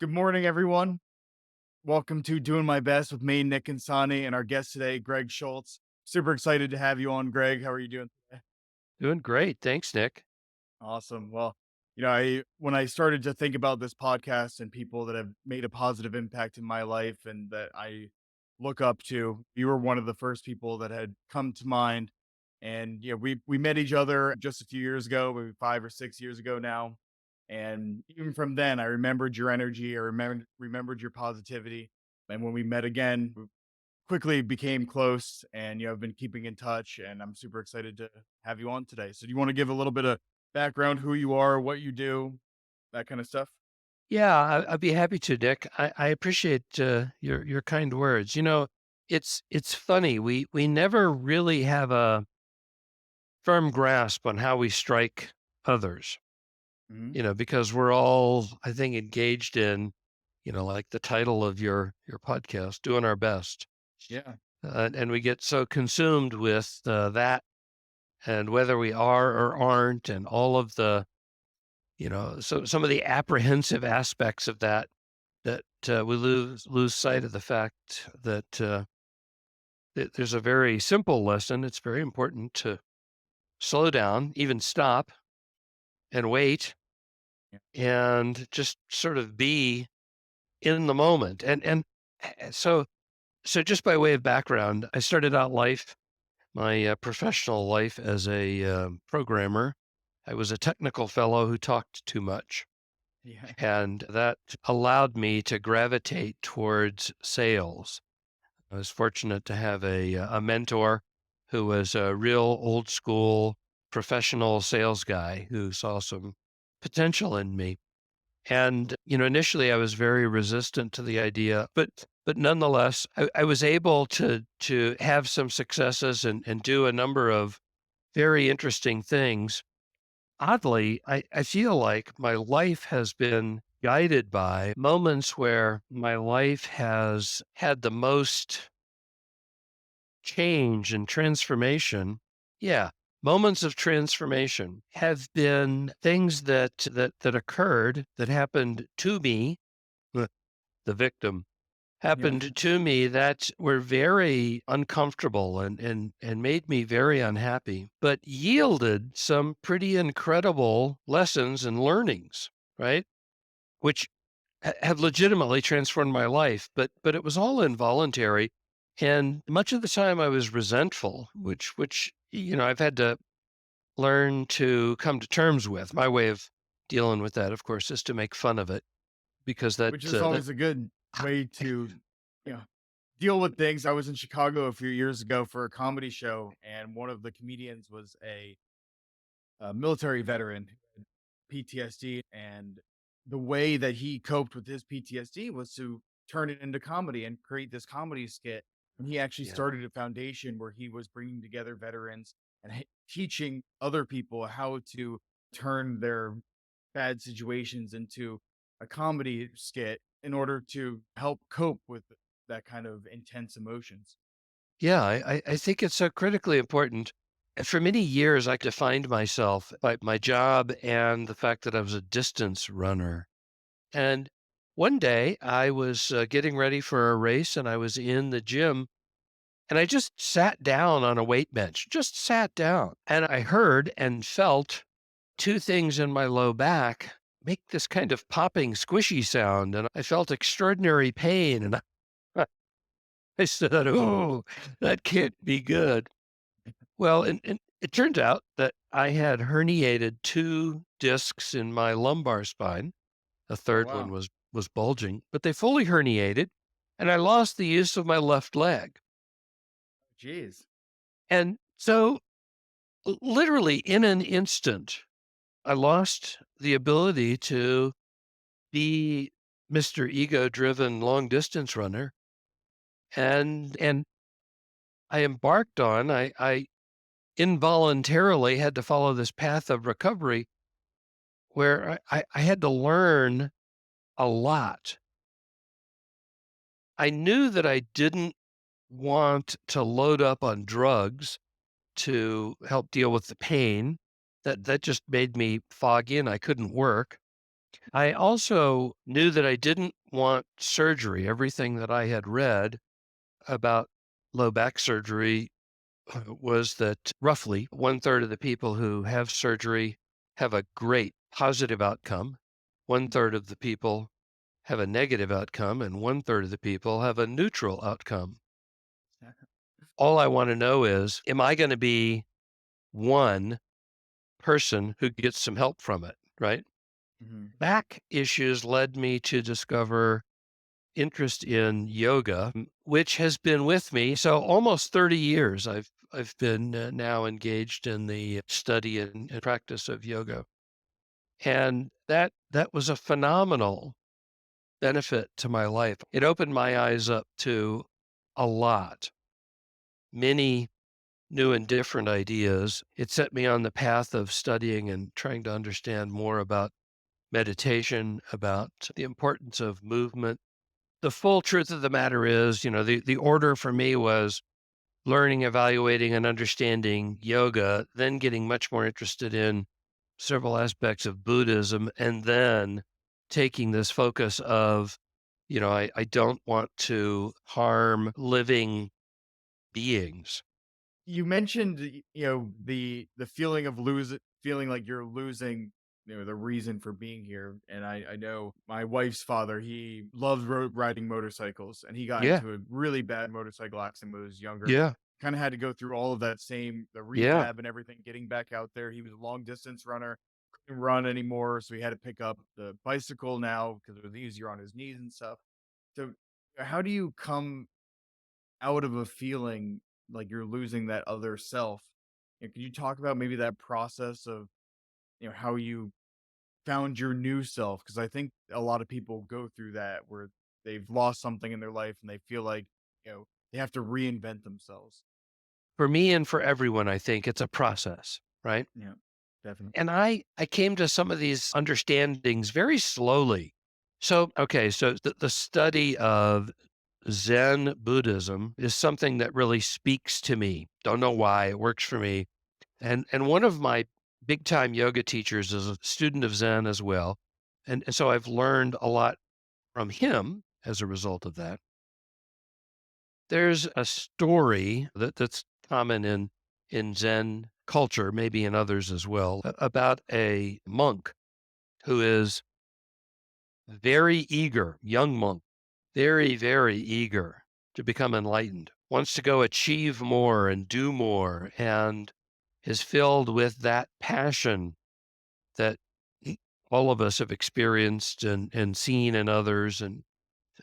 Good morning, everyone. Welcome to Doing My Best with me, Nic Consani, and our guest today, Greg Shultz. Super excited to have you on, Greg. How are you doing today? Doing great. Thanks, Nick. Awesome. Well, I when I started to think about this podcast and people that have made a positive impact in my life and that I look up to, you were one of the first people that had come to mind. And we met each other just a few years ago, maybe 5 or 6 years ago now. And even from then, I remembered your energy. I remembered your positivity. And when we met again, we quickly became close. And I've been keeping in touch. And I'm super excited to have you on today. So, do you want to give a little bit of background, who you are, what you do, that kind of stuff? Yeah, I'd be happy to, Nick. I appreciate your kind words. It's funny. We never really have a firm grasp on how we strike others. Hmm. Because we're all, I think, engaged in, like the title of your podcast, doing our best, Yeah. and we get so consumed with that, and whether we are or aren't, and all of the, so some of the apprehensive aspects of that we lose sight of the fact that there's a very simple lesson. It's very important to slow down, even stop and wait, Yeah. and just sort of be in the moment. And so just by way of background, I started out my professional life as a programmer. I was a technical fellow who talked too much, Yeah. and that allowed me to gravitate towards sales. I was fortunate to have a mentor who was a real old school professional sales guy who saw some potential in me. And, initially I was very resistant to the idea, but nonetheless, I was able to have some successes and do a number of very interesting things. Oddly, I feel like my life has been guided by moments where my life has had the most change and transformation. Yeah, moments of transformation have been things that occurred that happened to me, the the victim, Yeah. happened to me that were very uncomfortable and made me very unhappy, but yielded some pretty incredible lessons and learnings, right? Which have legitimately transformed my life, but it was all involuntary, and much of the time I was resentful, which I've had to learn to come to terms with. My way of dealing with that, of course, is to make fun of it because Which is that always a good way to, you know, deal with things. I was in Chicago a few years ago for a comedy show, and one of the comedians was a military veteran who had PTSD, and the way that he coped with his PTSD was to turn it into comedy and create this comedy skit. And he actually yeah. started a foundation where he was bringing together veterans and teaching other people how to turn their bad situations into a comedy skit in order to help cope with that kind of intense emotions. Yeah, I think it's so critically important. For many years, I defined myself by my job and the fact that I was a distance runner. And one day I was getting ready for a race and I was in the gym and I just sat down on a weight bench, just sat down. And I heard and felt two things in my low back make this kind of popping, squishy sound. And I felt extraordinary pain. And I said, oh, that can't be good. Well, and it turned out that I had herniated two discs in my lumbar spine. A Oh, third one wow. was bulging, but they fully herniated, and I lost the use of my left leg. Jeez. And so, literally in an instant, I lost the ability to be Mr. Ego-driven long distance runner, and I embarked on I involuntarily had to follow this path of recovery where I had to learn a lot. I knew that I didn't want to load up on drugs to help deal with the pain. That just made me foggy and I couldn't work. I also knew that I didn't want surgery. Everything that I had read about low back surgery was that roughly one third of the people who have surgery have a great positive outcome. One third of the people have a negative outcome, and one third of the people have a neutral outcome. All I want to know is, am I going to be one person who gets some help from it? Right. Mhm. Back issues led me to discover interest in yoga, which has been with me. So almost 30 years I've been now engaged in the study and practice of yoga. And that was a phenomenal benefit to my life. It opened my eyes up to a lot, many new and different ideas. It set me on the path of studying and trying to understand more about meditation, about the importance of movement. The full truth of the matter is, the order for me was learning, evaluating, and understanding yoga, then getting much more interested in several aspects of Buddhism, and then taking this focus of, I don't want to harm living beings. You mentioned, the feeling of feeling like you're losing, the reason for being here. And I know my wife's father, he loved riding motorcycles, and he got Yeah, into a really bad motorcycle accident when he was younger. yeah, Kind of had to go through all of that the yeah. rehab and everything, getting back out there. He was a long distance runner, couldn't run anymore, so he had to pick up the bicycle now because it was easier on his knees and stuff. So how do you come out of a feeling like you're losing that other self? Can you talk about maybe that process of, how you found your new self? Because I think a lot of people go through that where they've lost something in their life and they feel like, they have to reinvent themselves. For me and for everyone, I think it's a process, right? Yeah, definitely. And I came to some of these understandings very slowly. So, okay, so the study of Zen Buddhism is something that really speaks to me. Don't know why, it works for me. And one of my big time yoga teachers is a student of Zen as well. And so I've learned a lot from him as a result of that. There's a story that's common in Zen culture, maybe in others as well, about a monk who is very eager, young monk, very, very eager to become enlightened, wants to go achieve more and do more, and is filled with that passion that all of us have experienced and seen in others and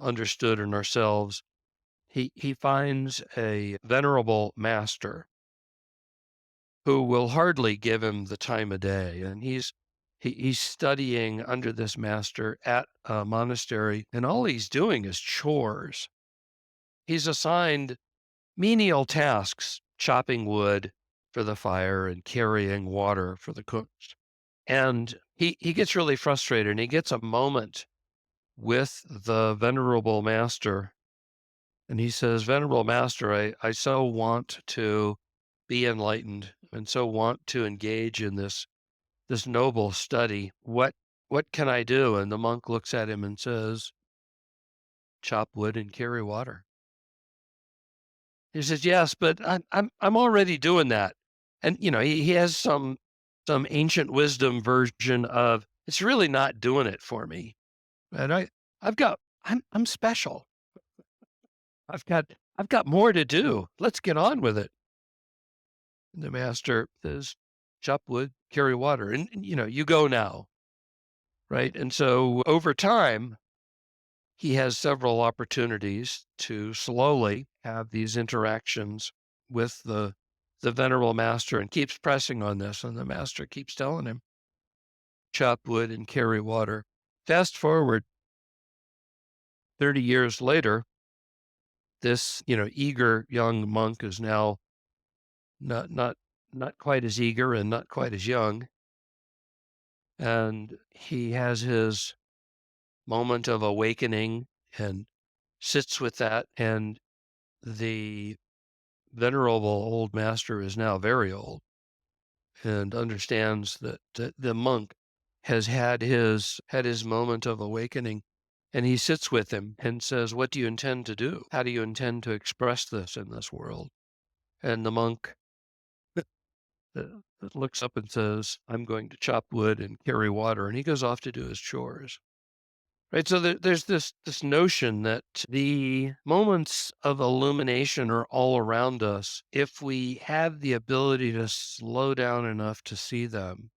understood in ourselves. He finds a venerable master who will hardly give him the time of day, and he's studying under this master at a monastery, and all he's doing is chores. He's assigned menial tasks, chopping wood for the fire and carrying water for the cooks. And he gets really frustrated, and he gets a moment with the venerable master, and he says, "Venerable master, I so want to be enlightened and so want to engage in this noble study. What can I do?" And the monk looks at him and says, "Chop wood and carry water." He says, "Yes, but I'm already doing that." And he has some ancient wisdom version of, it's really not doing it for me. And I've got I'm special. I've got more to do. Let's get on with it. And the master says, "Chop wood, carry water." And you go now, right? And so over time, he has several opportunities to slowly have these interactions with the venerable master, and keeps pressing on this. And the master keeps telling him, chop wood and carry water. Fast forward 30 years later, this, eager young monk is now not quite as eager and not quite as young. And he has his moment of awakening and sits with that. And the venerable old master is now very old and understands that the monk has had his moment of awakening, and he sits with him and says, "What do you intend to do? How do you intend to express this in this world?" And the monk uh, looks up and says, "I'm going to chop wood and carry water," and he goes off to do his chores. Right, so there's this notion that the moments of illumination are all around us if we have the ability to slow down enough to see them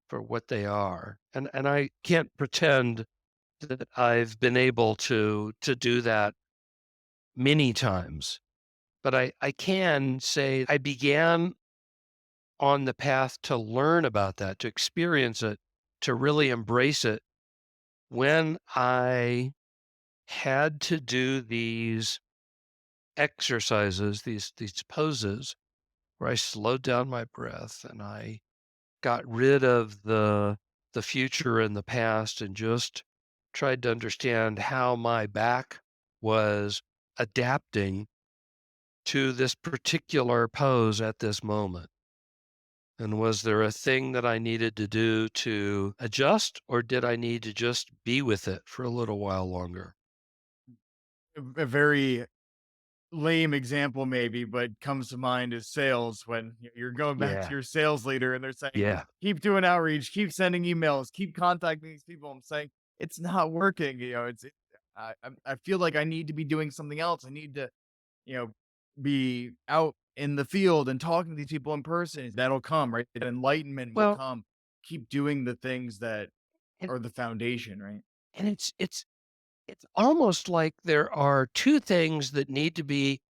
for what they are. And I can't pretend that I've been able to do that many times, but I can say I began on the path to learn about that, to experience it, to really embrace it when I had to do these exercises, these poses where I slowed down my breath and I got rid of the future and the past and just tried to understand how my back was adapting to this particular pose at this moment. And was there a thing that I needed to do to adjust, or did I need to just be with it for a little while longer? A very lame example maybe, but comes to mind is sales when you're going back to Yeah. your sales leader and they're saying, Yeah. keep doing outreach, keep sending emails, keep contacting these people. I'm saying it's not working. I feel like I need to be doing something else. I need to, you know, be out in the field and talking to these people in person. That'll come, right? That enlightenment will Well, come. Keep doing the things that and, are the foundation, right? and it's almost like there are two things that need to be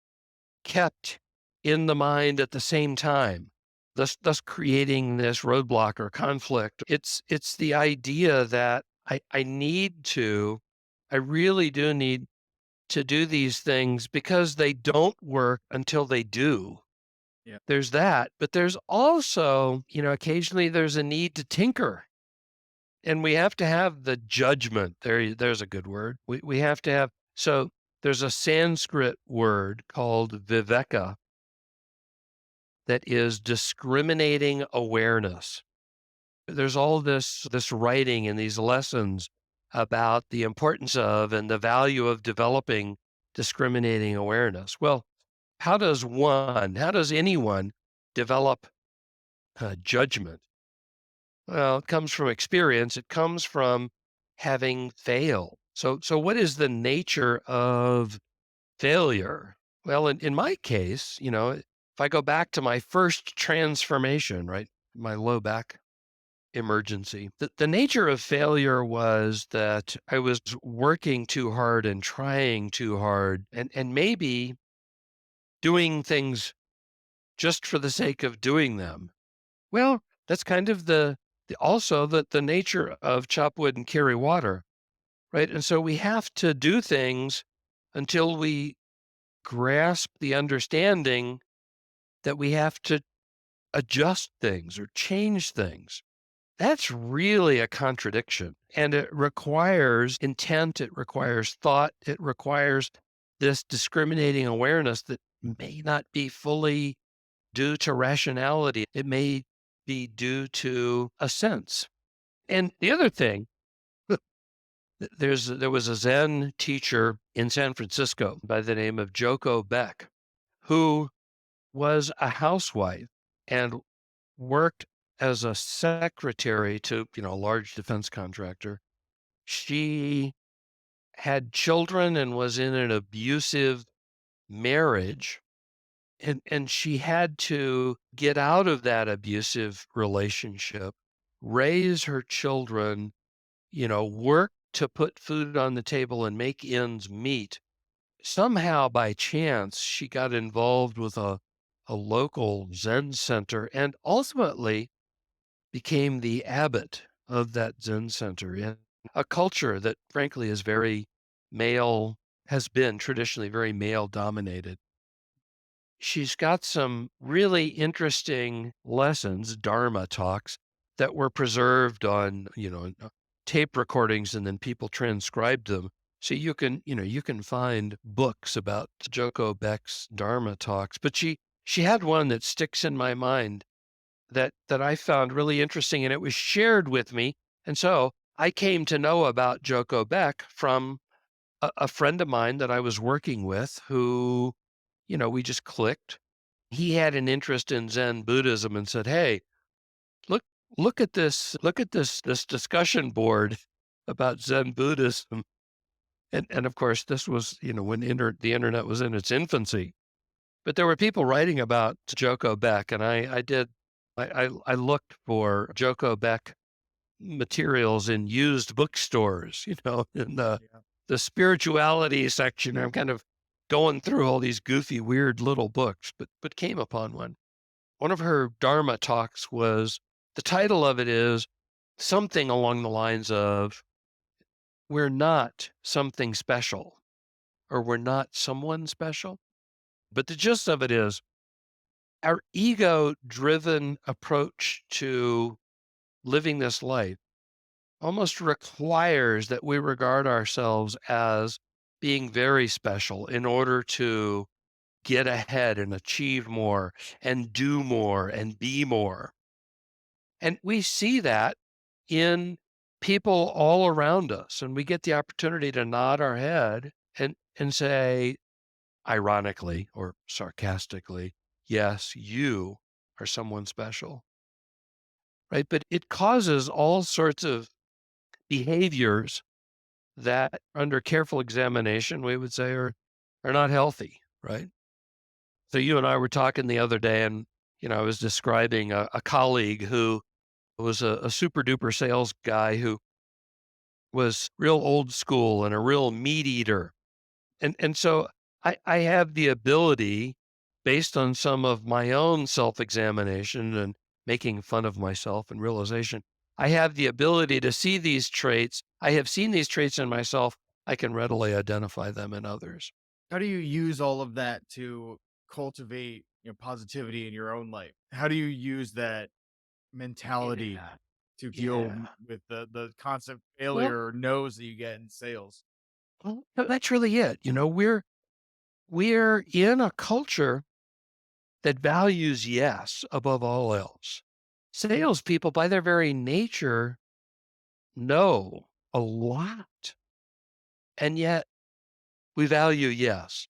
kept in the mind at the same time, thus creating this roadblock or conflict. It's the idea that I really do need to do these things because they don't work until they do. Yeah. There's that, but there's also, occasionally there's a need to tinker. And we have to have the judgment. There's a good word. We have to have, so there's a Sanskrit word called viveka that is discriminating awareness. There's all this writing and these lessons about the importance of and the value of developing discriminating awareness. Well, how does anyone develop judgment? Well, it comes from experience. It comes from having failed. So what is the nature of failure? Well, in my case, if I go back to my first transformation, right, my low back emergency, the nature of failure was that I was working too hard and trying too hard and maybe doing things just for the sake of doing them. Well, that's kind of also the nature of chop wood and carry water, right? And so we have to do things until we grasp the understanding that we have to adjust things or change things. That's really a contradiction. And it requires intent, it requires thought, it requires this discriminating awareness that may not be fully due to rationality. It may be due to a sense. And the other thing, there was a Zen teacher in San Francisco by the name of Joko Beck, who was a housewife and worked as a secretary to, a large defense contractor. She had children and was in an abusive marriage, and she had to get out of that abusive relationship, raise her children, work to put food on the table and make ends meet. Somehow by chance, she got involved with a local Zen center and ultimately became the abbot of that Zen center in a culture that frankly is very male, has been traditionally very male dominated. She's got some really interesting lessons, Dharma talks, that were preserved on, tape recordings and then people transcribed them. So you can find books about Joko Beck's Dharma talks, but she had one that sticks in my mind that I found really interesting and it was shared with me And so I came to know about Joko Beck from a friend of mine that I was working with who, we just clicked. He had an interest in Zen Buddhism and said, "Hey, look look at this discussion board about Zen Buddhism." And of course, this was, when the internet was in its infancy. But there were people writing about Joko Beck, and I looked for Joko Beck materials in used bookstores, in Yeah. the spirituality section. I'm kind of going through all these goofy, weird little books, but came upon one. One of her Dharma talks was the title of it is something along the lines of "We're not something special," or "We're not someone special." But the gist of it is our ego driven approach to living this life almost requires that we regard ourselves as being very special in order to get ahead and achieve more and do more and be more. And we see that in people all around us. And we get the opportunity to nod our head and say, ironically or sarcastically, yes, you are someone special, right? But it causes all sorts of behaviors that, under careful examination, we would say are not healthy, right? So you and I were talking the other day, and I was describing a colleague who was a super duper sales guy who was real old school and a real meat eater. And so I have the ability, based on some of my own self-examination and making fun of myself and realization, I have the ability to see these traits. I have seen these traits in myself. I can readily identify them in others. How do you use all of that to cultivate, positivity in your own life? How do you use that mentality Yeah. to deal Yeah. with the constant Well, failure or no's that you get in sales? that's really it. We're in a culture that values yes above all else. Salespeople, by their very nature, know a lot, and yet we value yes.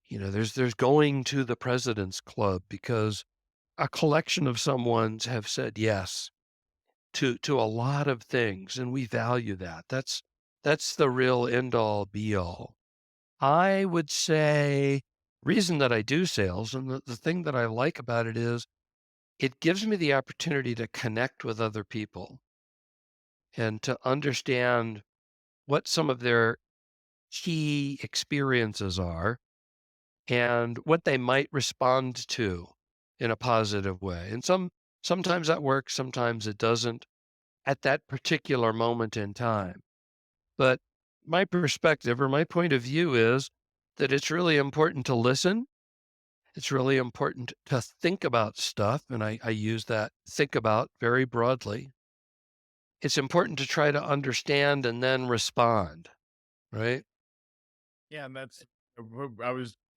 There's going to the president's club because a collection of someones have said yes to a lot of things, and we value that. That's the real end all be all. I would say reason that I do sales and the thing that I like about it is it gives me the opportunity to connect with other people and to understand what some of their key experiences are and what they might respond to in a positive way. And sometimes that works, sometimes it doesn't at that particular moment in time. But my perspective or my point of view is that it's really important to listen. It's really important to think about stuff. And I use that think about very broadly. It's important to try to understand and then respond, right? Yeah, and that's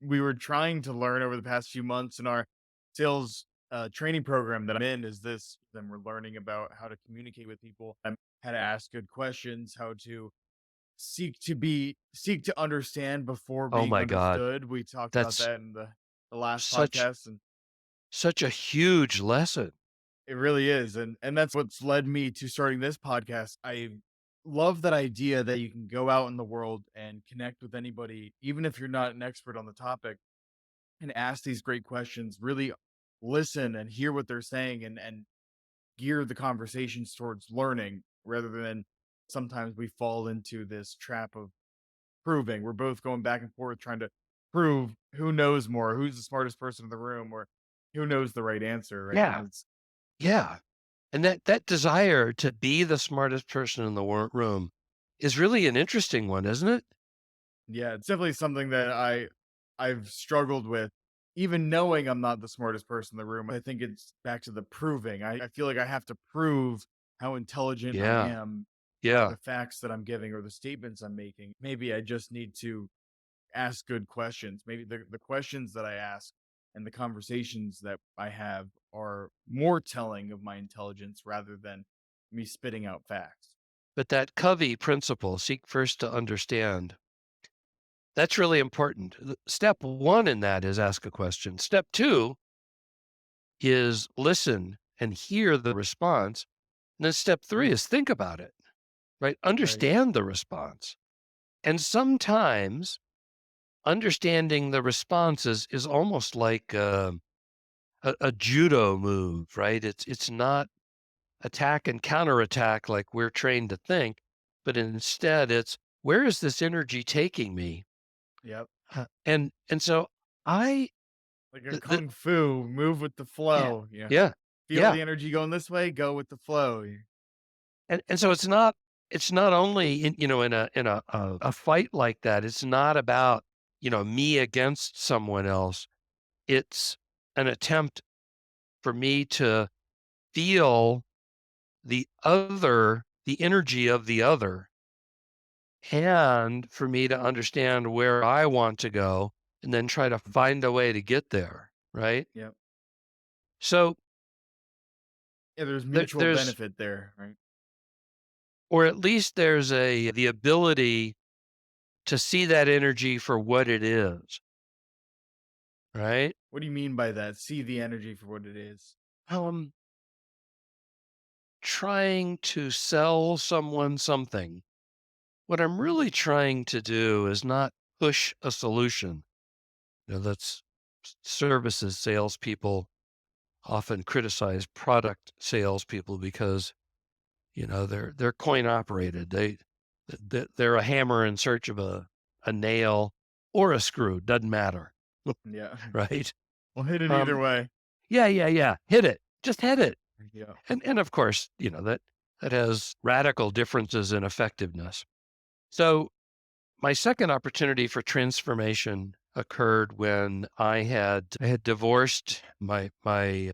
we were trying to learn over the past few months in our sales training program that I'm in is this. Then we're learning about how to communicate with people, how to ask good questions, how to seek to understand before Oh being my God. understood. We talked about That's that in the last such podcast, and such a huge lesson. it really is, and that's what's led me to starting this podcast. I love that idea that you can go out in the world and connect with anybody, even if you're not an expert on the topic, and ask these great questions, really listen and hear what they're saying and gear the conversations towards learning rather than sometimes we fall into this trap of proving. We're both going back and forth trying to prove who knows more, who's the smartest person in the room, or who knows the right answer, right? Yeah. And it's Yeah. And that desire to be the smartest person in the room is really an interesting one, isn't it? yeah, it's definitely something that I've struggled with. Even knowing I'm not the smartest person in the room, I think it's back to the proving. I feel like I have to prove how intelligent I Yeah. am by Yeah. the facts that I'm giving or the statements I'm making. Maybe I just need to ask good questions. Maybe the questions that I ask and the conversations that I have are more telling of my intelligence rather than me spitting out facts. But that Covey principle, seek first to understand, that's really important. Step one in that is ask a question. Step two is listen and hear the response. And then step three Mm, is think about it, right? right. Understand the response. And sometimes understanding the responses is almost like a judo move, right? It's not attack and counterattack like we're trained to think, but instead it's where is this energy taking me? Yep. And so I Like a the kung fu, move with the yeah flow. Yeah. yeah Feel yeah, the energy going this way, go with the flow. and so it's not only in a fight like that. It's not about me against someone else. It's an attempt for me to feel the energy of the other, and for me to understand where I want to go and then try to find a way to get there, right? Yep. So Yeah, there's mutual there's, benefit there, right? or at least there's the ability to see that energy for what it is, right? What do you mean by that? See the energy for what it is. Um, Trying to sell someone something. What I'm really trying to do is not push a solution. That's services salespeople often criticize product salespeople because they're coin operated. They're a hammer in search of a nail or a screw. Doesn't matter, Yeah. right? Well, hit it either Um, way. yeah, yeah, yeah. Hit it. Just hit it. Yeah. And of course, that has radical differences in effectiveness. So my second opportunity for transformation occurred when I had divorced my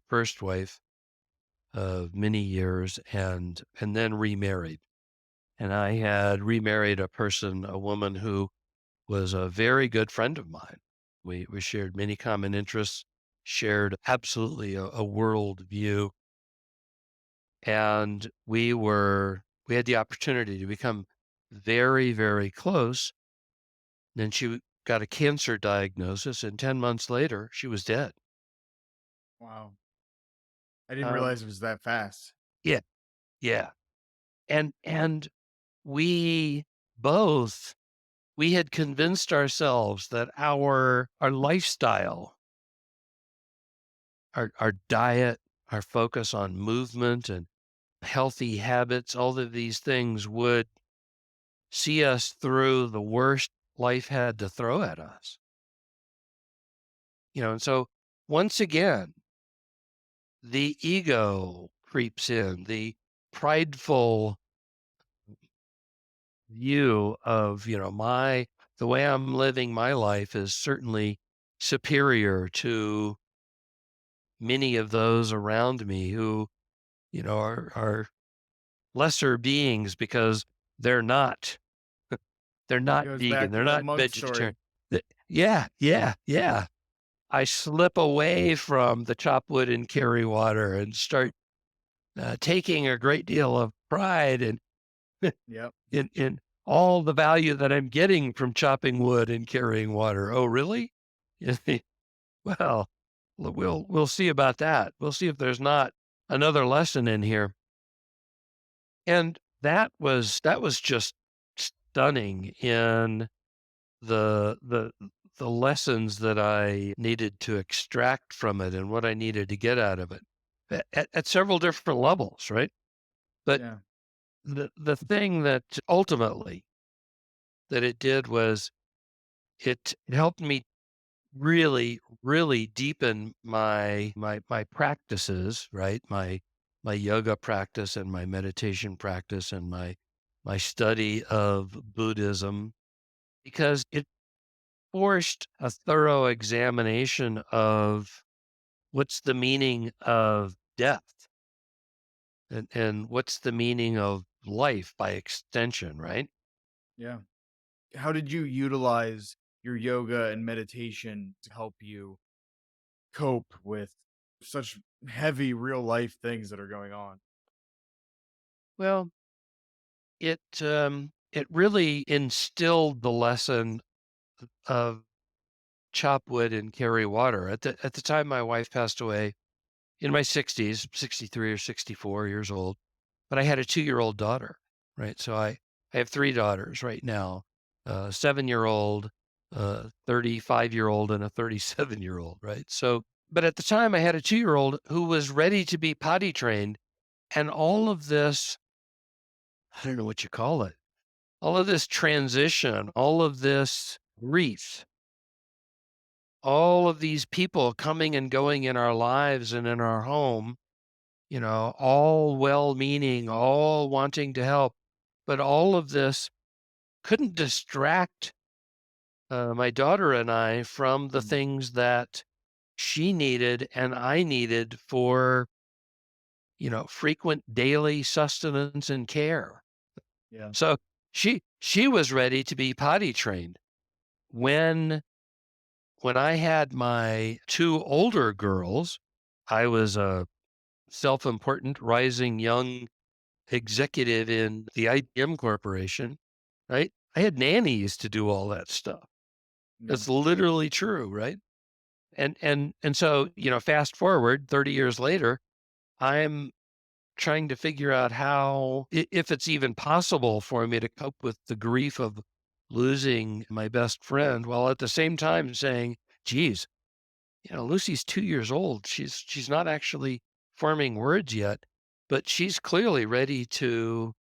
first wife of many years and then remarried. And I had remarried a woman who was a very good friend of mine. We shared many common interests, shared absolutely a world view, and we had the opportunity to become very, very close. Then she got a cancer diagnosis, and 10 months later, she was dead. Wow. I didn't Um, realize it was that fast. yeah, yeah. And we both we had convinced ourselves that our lifestyle, our diet, our focus on movement and healthy habits, all of these things would see us through the worst life had to throw at us. And so once again, the ego creeps in, the prideful view of, the way I'm living my life is certainly superior to many of those around me who, are lesser beings because they're not they're not Goes vegan, back to they're that not monk vegetarian. story. Yeah, yeah, yeah. I slip away from the chop wood and carry water and start taking a great deal of pride Yep. in all the value that I'm getting from chopping wood and carrying water. Oh, really? Well, we'll see about that. We'll see if there's not another lesson in here. And that was just stunning in the the lessons that I needed to extract from it and what I needed to get out of it at several different levels, right? But Yeah. the thing that ultimately that it did was it helped me really, really deepen my practices, right? My yoga practice and my meditation practice and my study of Buddhism, because it forced a thorough examination of what's the meaning of death and what's the meaning of life by extension, right? Yeah. How did you utilize your yoga and meditation to help you cope with such heavy real life things that are going on? Well, it really instilled the lesson of chop wood and carry water. At the time my wife passed away in my 60s, 63 or 64 years old, but I had a 2-year-old daughter, right? So I have 3 daughters right now, a 7-year-old, a 35-year-old, and a 37-year-old, right? So, but at the time I had a 2-year-old who was ready to be potty trained, and all of this, I don't know what you call it, all of this transition, all of this grief, all of these people coming and going in our lives and in our home, all well-meaning, all wanting to help, but all of this couldn't distract, my daughter and I from the Mm, things that she needed and I needed for, frequent daily sustenance and care. yeah. So she was ready to be potty trained. When when I had my 2 older girls, I was a self-important rising young executive in the IBM Corporation, right? I had nannies to do all that stuff. Yeah. That's literally true, right? And so, fast forward 30 years later, I'm trying to figure out how, if it's even possible for me to cope with the grief of losing my best friend, while at the same time saying, geez, Lucy's 2 years old. She's not actually forming words yet, but she's clearly ready to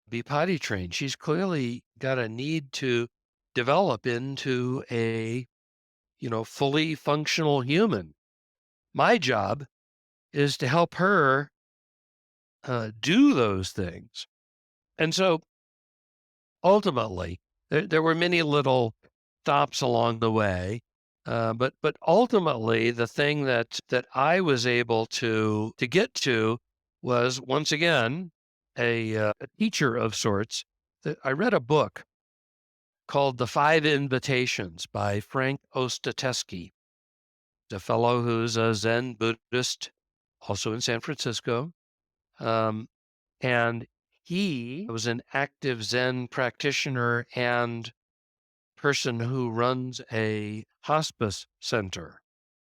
be potty trained. She's clearly got a need to develop into a, fully functional human. My job is to help her do those things. And so ultimately, there were many little stops along the way. But ultimately, the thing that I was able to get to was once again a teacher of sorts. That I read a book called The Five Invitations by Frank Ostateski, a fellow who's a Zen Buddhist, also in San Francisco. Um, and he was an active Zen practitioner and person who runs a hospice center.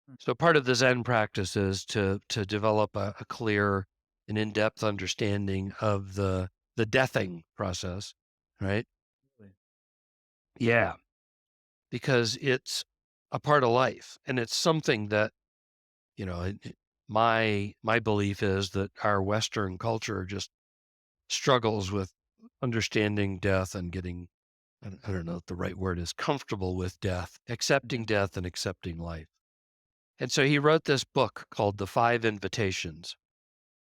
Mm, So part of the Zen practice is to develop a clear and in-depth understanding of the deathing process, right? really. Yeah, because it's a part of life and it's something that, my belief is that our Western culture just struggles with understanding death and getting, I don't know if the right word is, comfortable with death, accepting Mhm. death and accepting life. And so he wrote this book called The Five Invitations.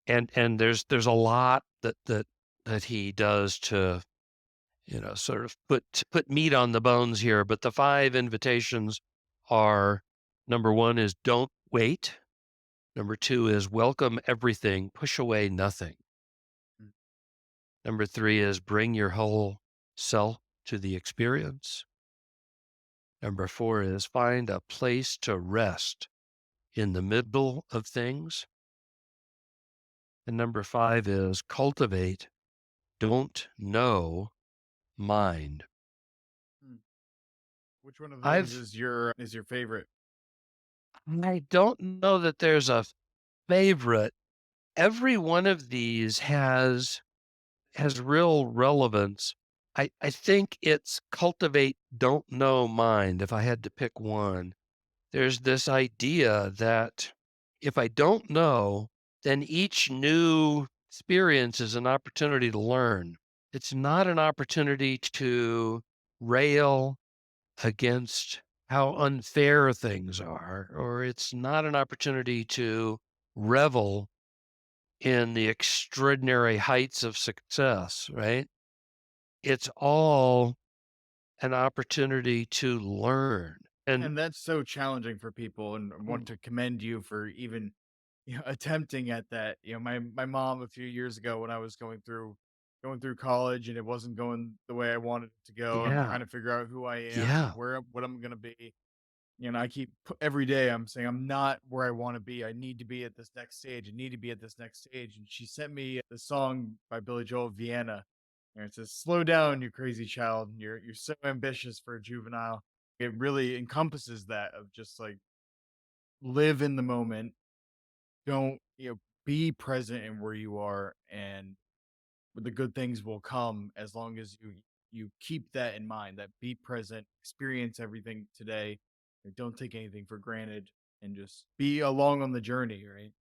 And there's a lot that he does to, sort of put meat on the bones here, but the five invitations are: number 1 is don't wait. Number 2 is welcome everything, push away nothing. Mm, Number 3 is bring your whole self to the experience. Number 4 is find a place to rest in the middle of things. And number 5 is cultivate, don't know, mind. mm. Which one of those I've is your favorite? I don't know that there's a favorite. Every one of these has real relevance. I think it's cultivate, don't know, mind, if I had to pick one. There's this idea that if I don't know, then each new experience is an opportunity to learn. It's not an opportunity to rail against how unfair things are, or it's not an opportunity to revel in the extraordinary heights of success, right? It's all an opportunity to learn. And And that's so challenging for people, and I want mm, to commend you for even, attempting at that. My mom a few years ago when I was going through college and it wasn't going the way I wanted it to go. I'm yeah, trying to figure out who I am and yeah. what I'm gonna be. I keep every day I'm saying I'm not where I want to be. I need to be at this next stage. I need to be at this next stage. And she sent me the song by Billy Joel, Vienna, And it says, "Slow down, you crazy child. You're so ambitious for a juvenile." It really encompasses that of just like live in the moment. Don't, be present in where you are, and the good things will come as long as you keep that in mind. That be present, experience everything today. Don't take anything for granted, and just be along on the journey, right?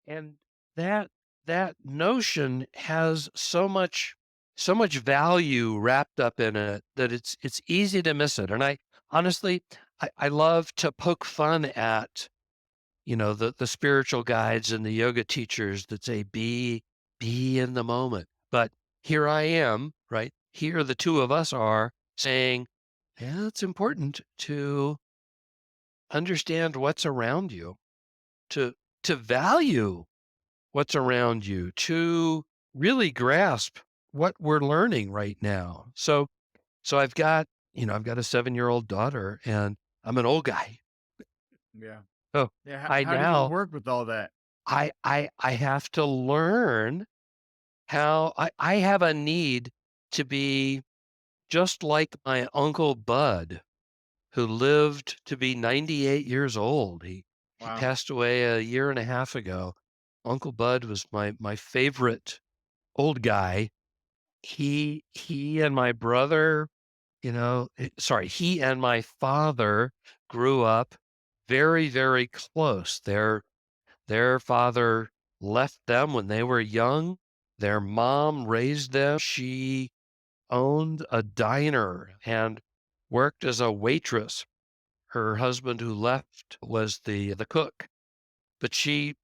And that that notion has so much value wrapped up in it that it's easy to miss it. And I honestly, I love to poke fun at, the spiritual guides and the yoga teachers that say be in the moment. But here I am, right? Here the two of us are saying, yeah, it's important to understand what's around you, to value what's around you, to really grasp what we're learning right now. So I've got a 7-year-old daughter, and I'm an old guy. Yeah. So Yeah. I How do you now work with all that? I have to learn how I have a need to be just like my Uncle Bud, who lived to be 98 years old. He Wow. passed away a year and a half ago. Uncle Bud was my favorite old guy. He and my brother, sorry, he and my father grew up very, very close. Their father left them when they were young. Their mom raised them. She owned a diner and worked as a waitress. Her husband who left was the cook. But she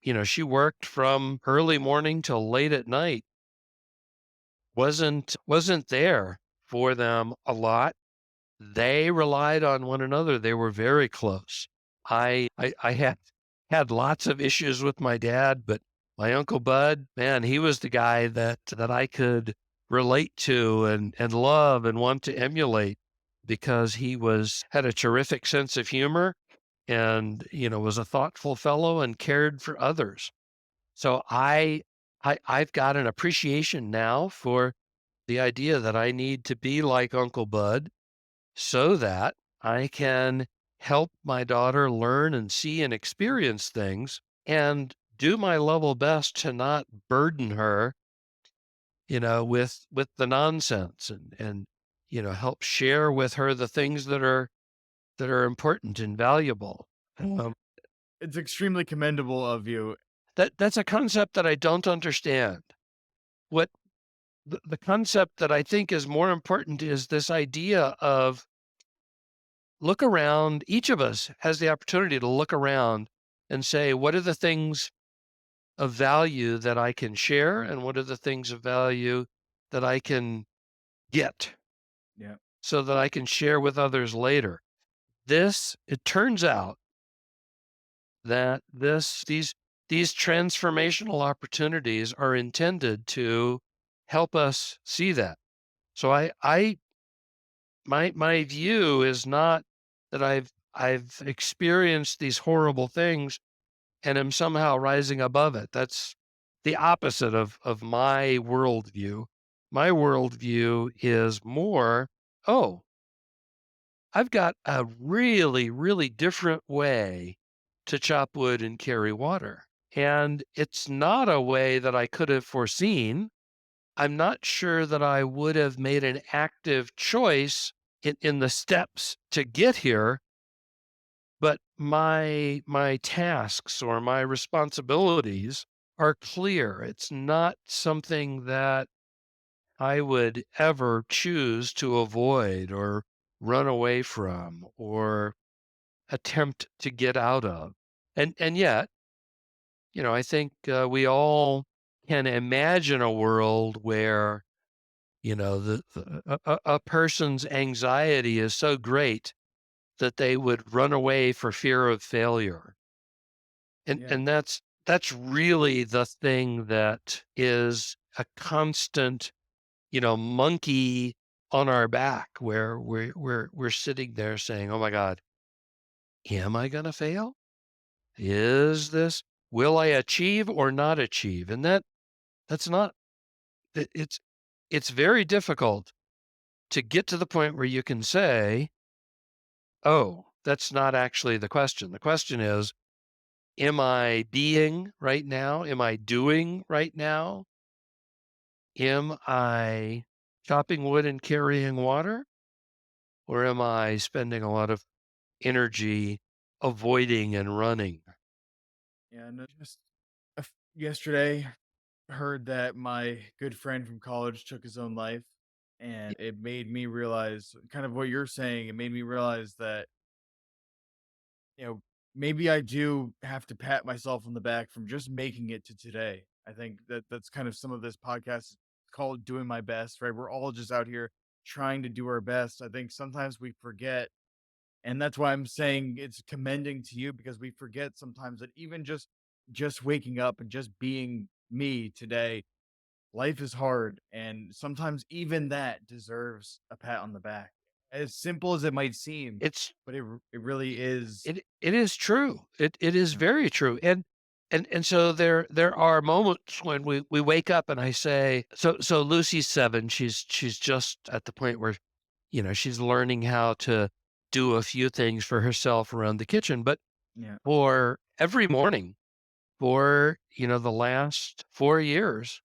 worked from early morning till late at night. Wasn't there for them a lot. They relied on one another. They were very close. I had lots of issues with my dad, but my Uncle Bud, man, he was the guy that I could relate to and love and want to emulate because he had a terrific sense of humor and, was a thoughtful fellow and cared for others. So I've got an appreciation now for the idea that I need to be like Uncle Bud so that I can help my daughter learn and see and experience things and do my level best to not burden her, with the nonsense and help share with her the things that are important and valuable. Um, It's extremely commendable of you. that's a concept that I don't understand. What the concept that I think is more important is this idea of look around. Each of us has the opportunity to look around and say, what are the things of value that I can share? And what are the things of value that I can get Yeah. so that I can share with others later? It turns out that these transformational opportunities are intended to help us see that. So my view is not that I've experienced these horrible things and am somehow rising above it. That's the opposite of my worldview. My worldview is more, oh, I've got a really, really different way to chop wood and carry water. And it's not a way that I could have foreseen. I'm not sure that I would have made an active choice in the steps to get here, but my tasks or my responsibilities are clear. It's not something that I would ever choose to avoid or run away from or attempt to get out of. And yet, I think we all can imagine a world where a person's anxiety is so great that they would run away for fear of failure. And Yeah. and that's really the thing that is a constant, monkey on our back where we're sitting there saying, "Oh my God, am I gonna fail? Is this will I achieve or not achieve?" And that's not it's it's very difficult to get to the point where you can say, "Oh, that's not actually the question." The question is, am I being right now? Am I doing right now? Am I chopping wood and carrying water? Or am I spending a lot of energy avoiding and running? And just yesterday, heard that my good friend from college took his own life, and it made me realize kind of what you're saying. It made me realize that, you know, maybe I do have to pat myself on the back from just making it to today. I think that that's kind of some of this podcast is called Doing My Best, right? We're all just out here trying to do our best. I think sometimes we forget, and that's why I'm saying it's commending to you, because we forget sometimes that even just waking up and just being me today, life is hard, and sometimes even that deserves a pat on the back. As simple as it might seem, It's but it really is. it is true. It is Yeah, very true. And so there are moments when we wake up and I say, so Lucy's 7, she's just at the point where, she's learning how to do a few things for herself around the kitchen. But yeah, for every morning for, the last 4 years,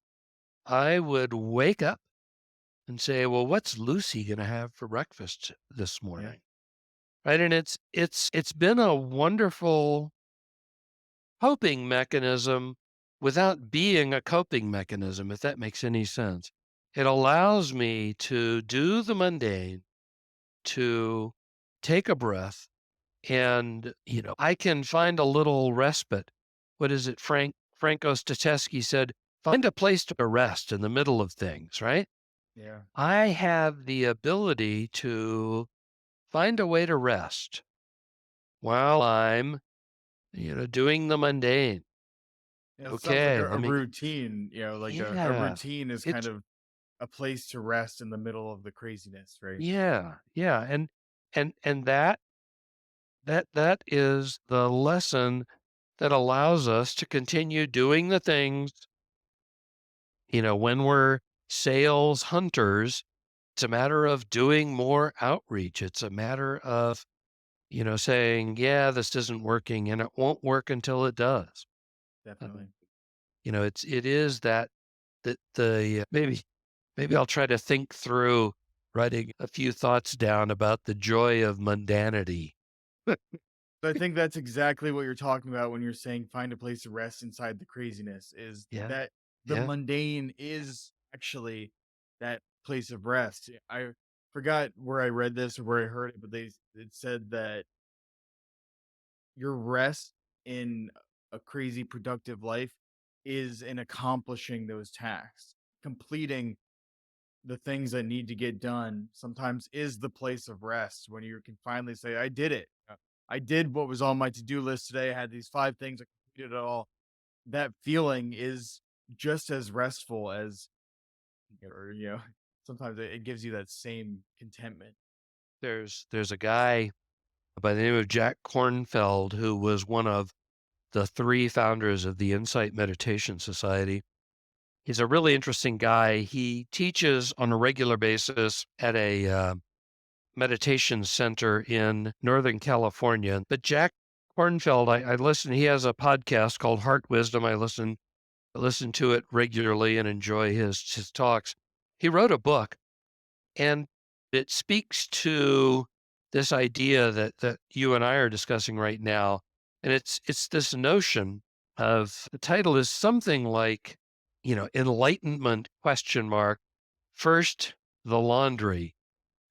I would wake up and say, "Well, what's Lucy gonna have for breakfast this yeah. morning?" Right? And it's been a wonderful coping mechanism without being a coping mechanism, if that makes any sense. It allows me to do the mundane, to take a breath, and, I can find a little respite. What is it? Franco Statesky said, "Find a place to rest in the middle of things," right? Yeah. I have the ability to find a way to rest while I'm, doing the mundane. It sounds like Okay, a let me routine, like a yeah. routine is kind It's of a place to rest in the middle of the craziness, right? yeah, yeah, and that is the lesson that allows us to continue doing the things, when we're sales hunters, it's a matter of doing more outreach. It's a matter of, saying, "Yeah, this isn't working, and it won't work until it does." Definitely. It is that maybe I'll try to think through writing a few thoughts down about the joy of mundanity. So I think that's exactly what you're talking about when you're saying find a place to rest inside the craziness, is Yeah, that the yeah. mundane is actually that place of rest. I forgot where I read this or where I heard it, but it said that your rest in a crazy productive life is in accomplishing those tasks. Completing the things that need to get done sometimes is the place of rest, when you can finally say, I did it. I did what was on my to-do list today. I had these 5 things, I completed it all. That feeling is just as restful as, or, sometimes it gives you that same contentment. There's a guy by the name of Jack Kornfeld who was one of the 3 founders of the Insight Meditation Society. He's a really interesting guy. He teaches on a regular basis at a, meditation center in Northern California. But Jack Kornfeld, I listen he has a podcast called Heart Wisdom. I listen to it regularly and enjoy his talks. He wrote a book, and it speaks to this idea that you and I are discussing right now. And it's this notion of the title is something like, enlightenment question mark, first the laundry,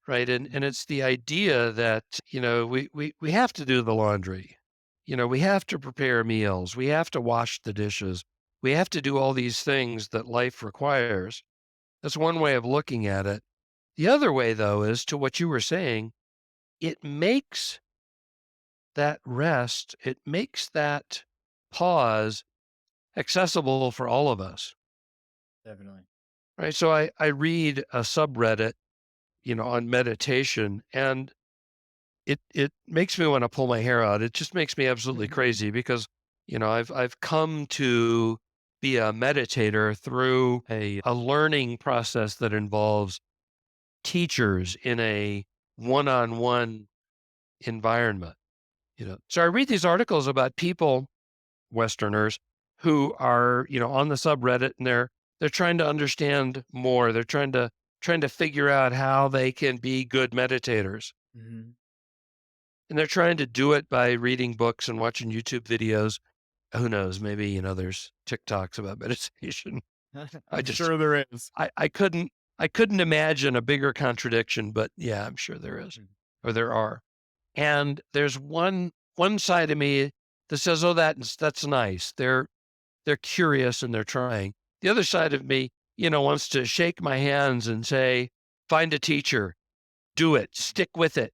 right? And Mhm. it's the idea that, we have to do the laundry. We have to prepare meals. We have to wash the dishes. We have to do all these things that life requires. That's one way of looking at it. The other way, though, is to what you were saying, it makes that rest, it makes that pause accessible for all of us, Definitely. right? So I read a subreddit, on meditation, and it makes me want to pull my hair out. It just makes me absolutely crazy because, I've come to be a meditator through a learning process that involves teachers in a one-on-one environment. So I read these articles about people, Westerners, who are, on the subreddit, and they're trying to understand more. They're trying to figure out how they can be good meditators. Mhm. And they're trying to do it by reading books and watching YouTube videos. Who knows? Maybe, there's TikToks about meditation. I I'm just sure there is. I couldn't imagine a bigger contradiction, but yeah, I'm sure there is, Mm. or there are. And there's one side of me that says, "Oh, that's nice. They're curious and they're trying." The other side of me, wants to shake my hands and say, "Find a teacher, do it, stick with it."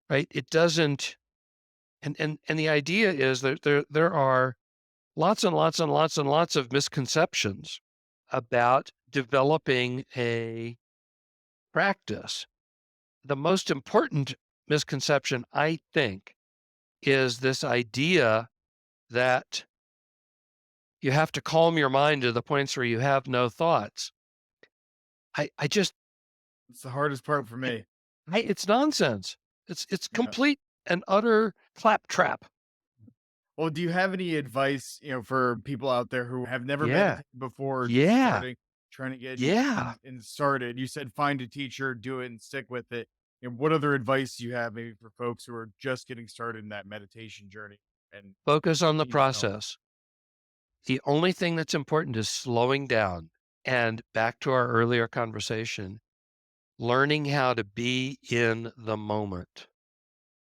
Right? It doesn't. And the idea is that there are lots and lots and lots and lots of misconceptions about developing a practice. The most important misconception, I think, is this idea that you have to calm your mind to the points where you have no thoughts. I just, It's the hardest part for I, me. it's nonsense. It's Yeah. complete and utter claptrap. Well, do you have any advice, for people out there who have never Yeah, meditated before, just yeah, trying to get yeah. in started? You said find a teacher, do it, and stick with it. And what other advice do you have maybe for folks who are just getting started in that meditation journey and Focus on the need some help? process. The only thing that's important is slowing down. And back to our earlier conversation, learning how to be in the moment.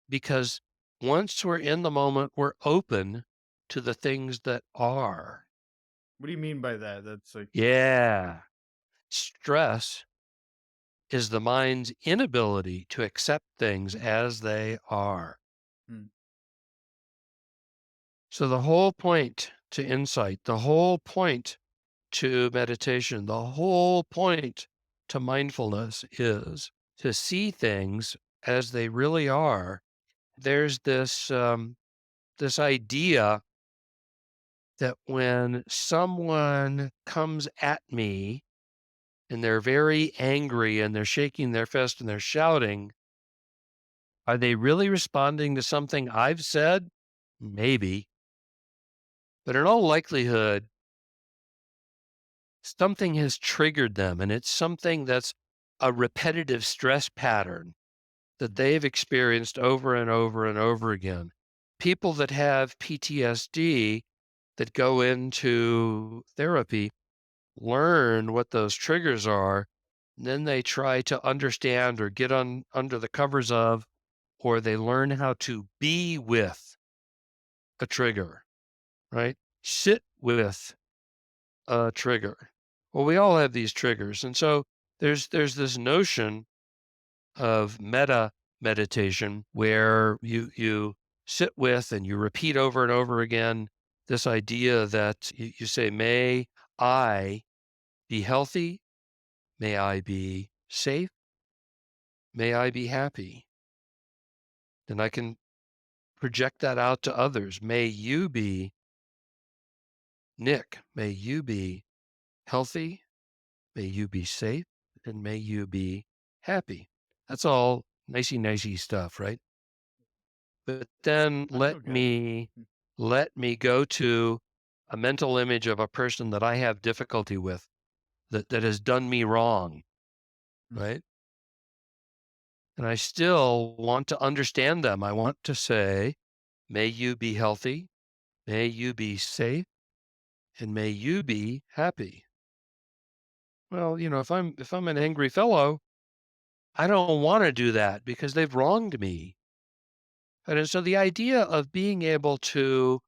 Because once we're in the moment, we're open to the things that are. What do you mean by that? That's like, Yeah. Stress is the mind's inability to accept things as they are. hmm, So the whole point to insight, the whole point to meditation, the whole point to mindfulness is to see things as they really are. There's this idea that when someone comes at me and they're very angry and they're shaking their fist and they're shouting, are they really responding to something I've said? Maybe. But in all likelihood, something has triggered them, and it's something that's a repetitive stress pattern that they've experienced over and over and over again. People that have PTSD that go into therapy learn what those triggers are. And then they try to understand or get under the covers of, or they learn how to be with a trigger, right? Sit with a trigger. Well, we all have these triggers. And so there's this notion of meditation where you sit with and you repeat over and over again this idea that you say, may I be healthy, may I be safe, may I be happy. And I can project that out to others. May you be Nick, may you be healthy, may you be safe, and may you be happy. That's all nicey stuff, right? But then I feel good. let me go to a mental image of a person that I have difficulty with, that has done me wrong, Mm. right? And I still want to understand them. I want to say, may you be healthy, may you be safe, and may you be happy. Well, if I'm an angry fellow, I don't want to do that because they've wronged me. And so the idea of being able to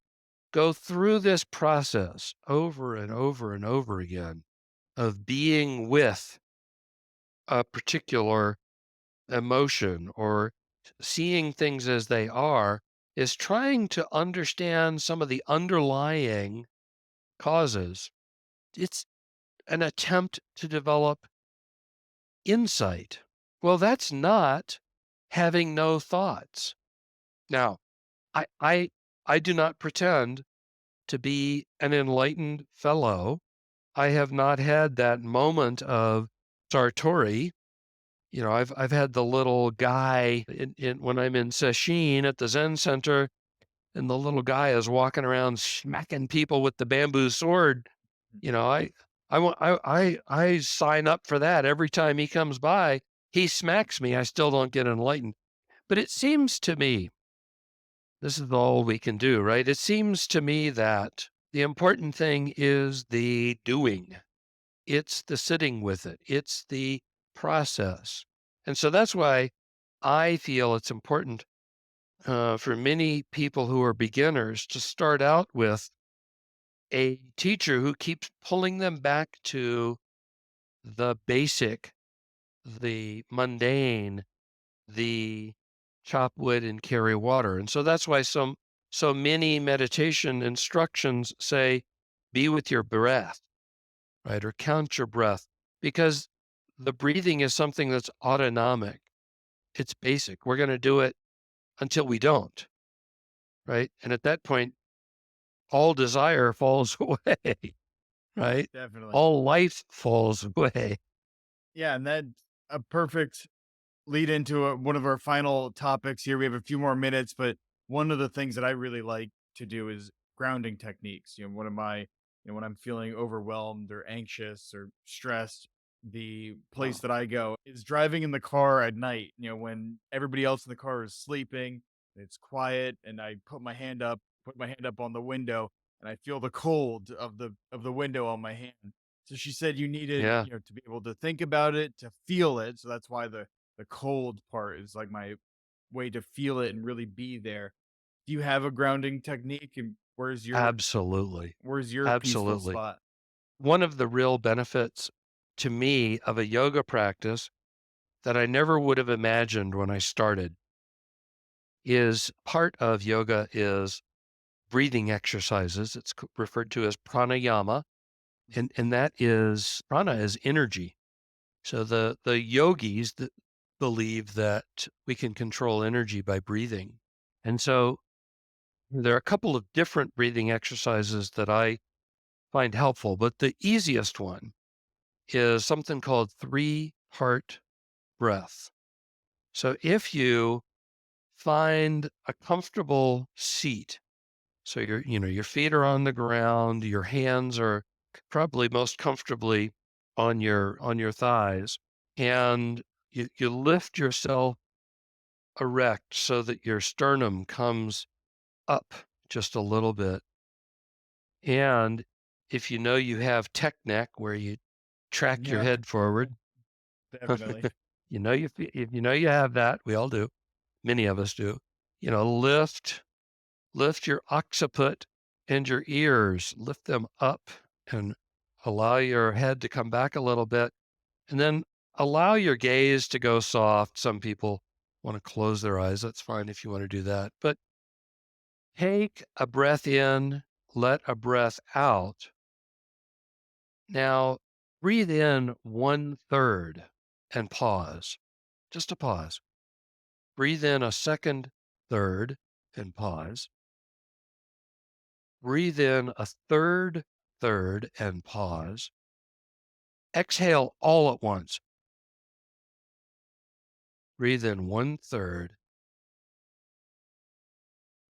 go through this process over and over and over again of being with a particular emotion or seeing things as they are is trying to understand some of the underlying causes. It's an attempt to develop insight. Well, that's not having no thoughts. Now, I do not pretend to be an enlightened fellow. I have not had that moment of Sartori. I've had the little guy in when I'm in sesshin at the Zen center, and the little guy is walking around smacking people with the bamboo sword. You know, I sign up for that every time he comes by. He smacks me. I still don't get enlightened. But it seems to me, this is all we can do, right? It seems to me that the important thing is the doing. It's the sitting with it. It's the process. And so that's why I feel it's important for many people who are beginners to start out with a teacher who keeps pulling them back to the basic, the mundane, the chop wood and carry water. And so that's why so many meditation instructions say be with your breath, right? Or count your breath, because the breathing is something that's autonomic. It's basic. We're going to do it until we don't, right? And at that point, all desire falls away, right? Definitely. All life falls away. Yeah, and that's a perfect lead into one of our final topics here. We have a few more minutes, but one of the things that I really like to do is grounding techniques. One of my, when I'm feeling overwhelmed or anxious or stressed, the place that I go is driving in the car at night, when everybody else in the car is sleeping, it's quiet, and I put my hand up on the window, and I feel the cold of the window on my hand. So she said you needed, Yeah, to be able to think about it, to feel it. So that's why the cold part is like my way to feel it and really be there. Do you have a grounding technique, and absolutely. where's your peaceful Absolutely. spot? One of the real benefits to me of a yoga practice that I never would have imagined when I started is part of yoga is breathing exercises. It's referred to as pranayama, and that is prana is energy. So the yogis that believe that we can control energy by breathing. And so there are a couple of different breathing exercises that I find helpful, but the easiest one is something called 3 heart breath. So if you find a comfortable seat, so your feet are on the ground, your hands are probably most comfortably on your thighs, and you lift yourself erect so that your sternum comes up just a little bit. And if you know you have tech neck where you track your Yeah, head forward, definitely. if you know you have that, we all do. Many of us do. Lift your occiput and your ears, lift them up and allow your head to come back a little bit. And then allow your gaze to go soft. Some people want to close their eyes. That's fine if you want to do that. But take a breath in, let a breath out. Now breathe in 1/3 and pause, just a pause. Breathe in a second third and pause. Breathe in a third and pause. Exhale all at once. Breathe in 1/3.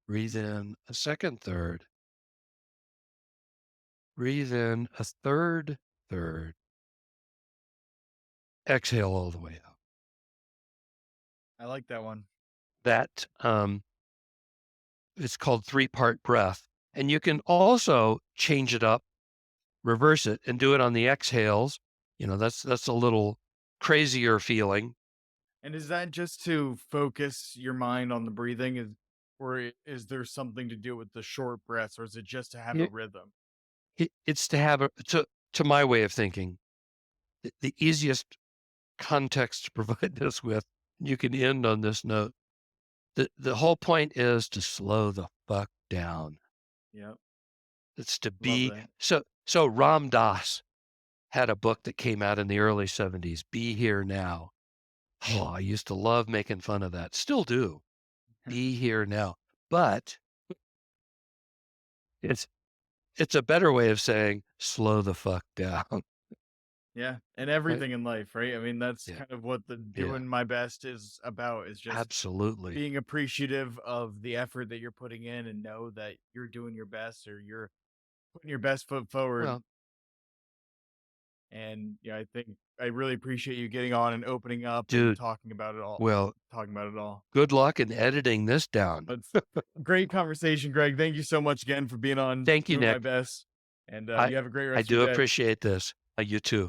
Breathe in a second third. Breathe in a third. Exhale all the way out. I like that one. That it's called 3 part breath. And you can also change it up, reverse it, and do it on the exhales. That's a little crazier feeling. And is that just to focus your mind on the breathing, or is there something to do with the short breaths, or is it just to have a It, rhythm? it's to have a to my way of thinking, the easiest context to provide this with, you can end on this note. The whole point is to slow the fuck down. Yep, It's to love be that. so Ram Dass had a book that came out in the early '70s, Be Here Now. Oh, I used to love making fun of that. Still do. Be here now. But it's it's a better way of saying, "Slow the fuck down." Yeah, and Right? everything in life, right? I mean, that's Yeah, kind of what the yeah, doing my best is about, is just absolutely. being appreciative of the effort that you're putting in and know that you're doing your best or you're putting your best foot forward. Well, And yeah, I think I really appreciate you getting on and opening up and dude, talking about it all. well, Talking about it all. good luck in editing this down. It's great conversation, Greg. Thank you so much again for being on Thank you, doing my Nick. best. And I you have a great I rest of do your day. appreciate this. You too.